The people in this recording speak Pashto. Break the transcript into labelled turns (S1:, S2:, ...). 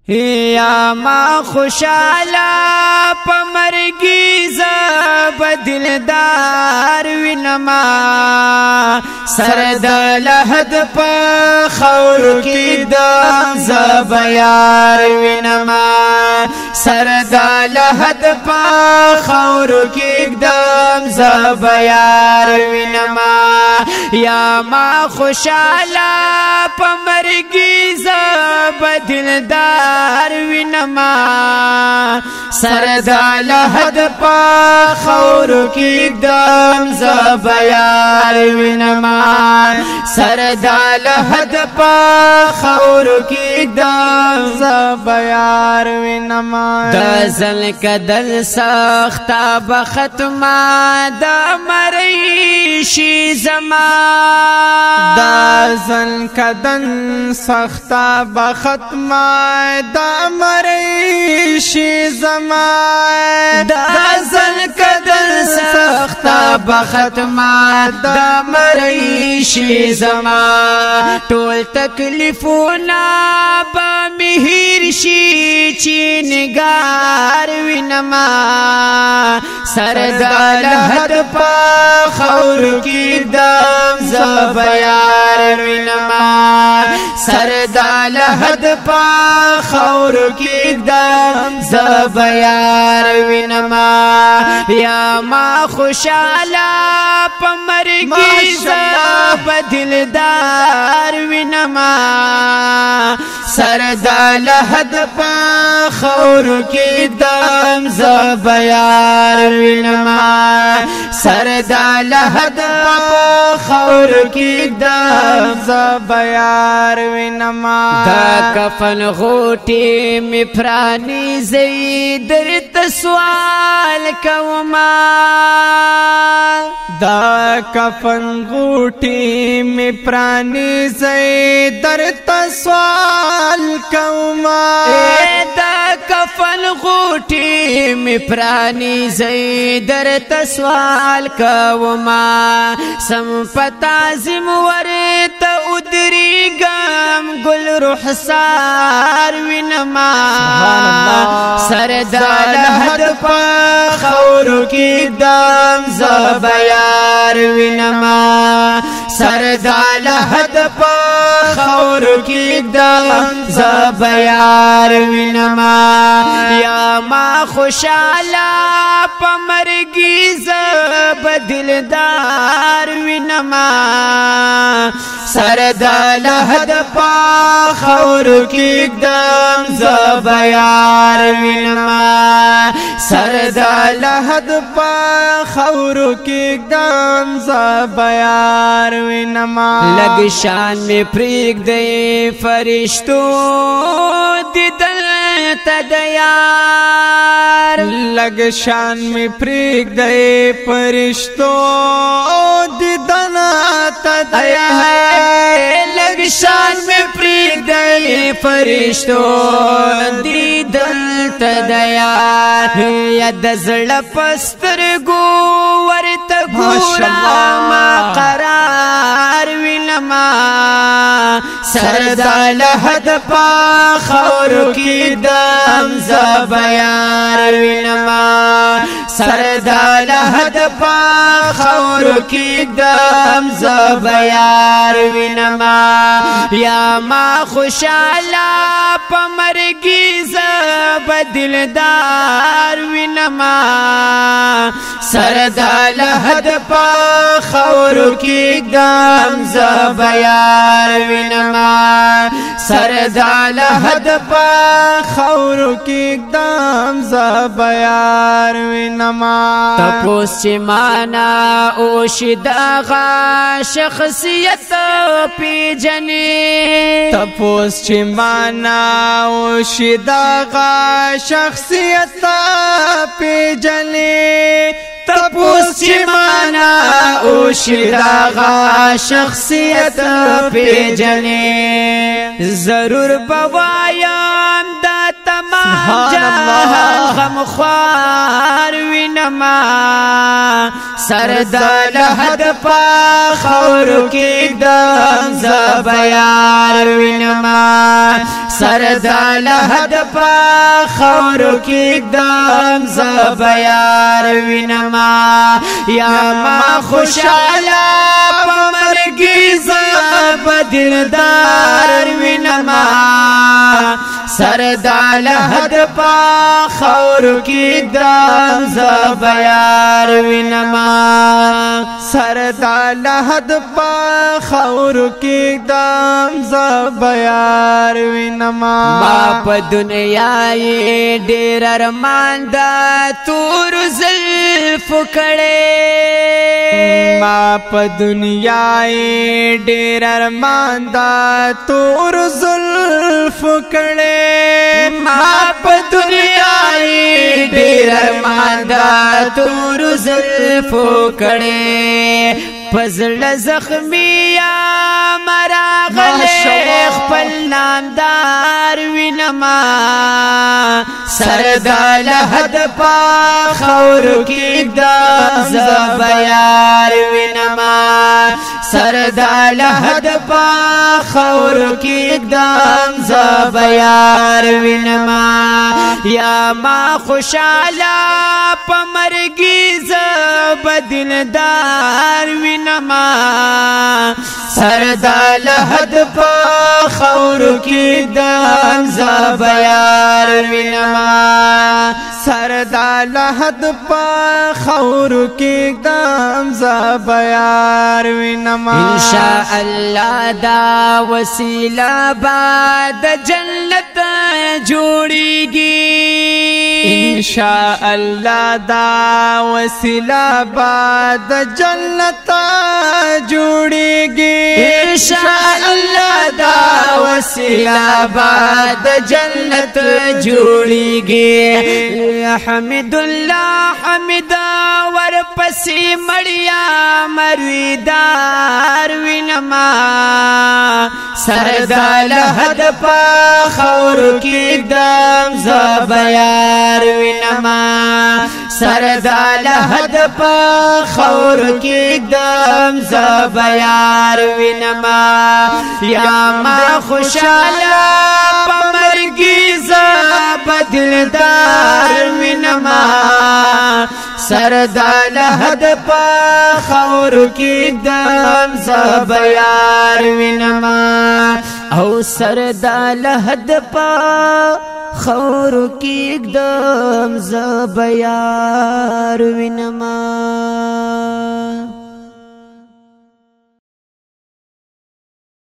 S1: یا ما خوشالا پمرگی زب دلدار وینما سرد لحد پا خور کی دم زب یار وینما سرد لحد پا خور کی دم زب یار وینما یا ما خوشالا پمرگی زب دلدار وینما سرد لحد پا خور کی دم زب یار وینما سرد لحد پا خور کی دم زب یار وینما دزل کدل سختا بختما دا مریشی زمان دزل کدل سختا بختما دا مریشی زمان دزل کدل سختا بختما دا مریشی زمان ټول تکلیفونا با مهیر شي چی نگار وینما سرد لحد پا خور کی دم زب یار وینما سرد لحد پا خور کی دم زب یار وینما یا ما خوشالا پمرگی زب دلدار وینما سرد لحد پا خور کی دم زب یار وینما سرد لحد پا خور کی دم زب یار وینما دا کفن غوٹی می پرانی زی درت سوال کوما دا کفن غوٹی می پرانی زی درت سوال کوما دا کفن غوٹی می پرانی زی درت سوال کوما سم پتازم ورت ادری گم گل رخسار وینما سرد لحد پا خور کی دم زب یار وینما سرد لحد پا خور کی دم زب یار وینما یا ما خوشالا پمرگی زب دلدار وینما سرد لحد پا خور کی دم زب یار وینما سرد لحد پا خور کی دم زب یار وینما لگ شان میں پریگ دے فرشتو دیدل تدیار لگ شان میں پریگ دے فرشتو دیدل تدیار لگ شان میں پریگ دے فرشتو دیدل تدیار ید زڑ پستر گو ورت گورا ما قرار وینما سرد لحد پا خور کی دم زب یار وینما سرد لحد پا خور کی دم زب یار وینما یا ما خوشالا پمرگی زب دلدار وینما سرد لحد پا خور کی دم زب یار وینما سرد لحد پا خور کی دم زب یار وینما تپوس چی مانا اوشد آغا شخصیت پی جنی تپوس چی مانا اوشد آغا شخصیت پی جنی تپوس چی مانا اوشد آغا شخصیت پی جنی ضرور بوایم دا تمام جهان غم خوار وینما سر د لحد په خاورو کېږدم زه به یار وینما سر د لحد په خاورو کېږدم زه به یار وینما یا ما خوشحاله په مرګي زه به دلدار وینما سر د لحد په خاورو کېږدم زه به یار وینما
S2: سر د لحد په خاورو کېږدم زه به یار وینما
S1: ما په دنیا یې ډېر ارمان د تورو زلفو کړی
S2: ما په دنیا یې ډېر ارمان د تورو زلفو کړی
S1: ما په دنیا یې ډېر ارمان د تورو زلفو کړی پزړه زخمی یا مراغله خپل نامدار وینما سر د لحد په خاورو کېږدم زه به یار وینما سر د لحد په خاورو کېږدم زه به یار وینما یا ما خوشحاله په مرګي زه به دلدار وینما سر د لحد په خاورو کېږدم زه به یار وینما
S2: سر د لحد په خاورو کېږدم زه به یار وینما
S1: انشاء الله دا وسیله به د جنت جوړیږي
S2: انشاء الله دا وسیله به د جنت جوړیږي
S1: انشاء الله دا وسیله به د جنت جوړیږي حمد الله حمدا ورپسې مړیا مرویدار وینما سر د لحد په خاورو کېږدم زه به یار وینما سر د لحد په خاورو کېږدم زه به یار وینما یا ما خوشحاله په مرګي زه به دلدار وینما سر د لحد په خاورو کېږدم زه به یار وینما او سر د لحد په خاورو کېږدم زه به یار وینما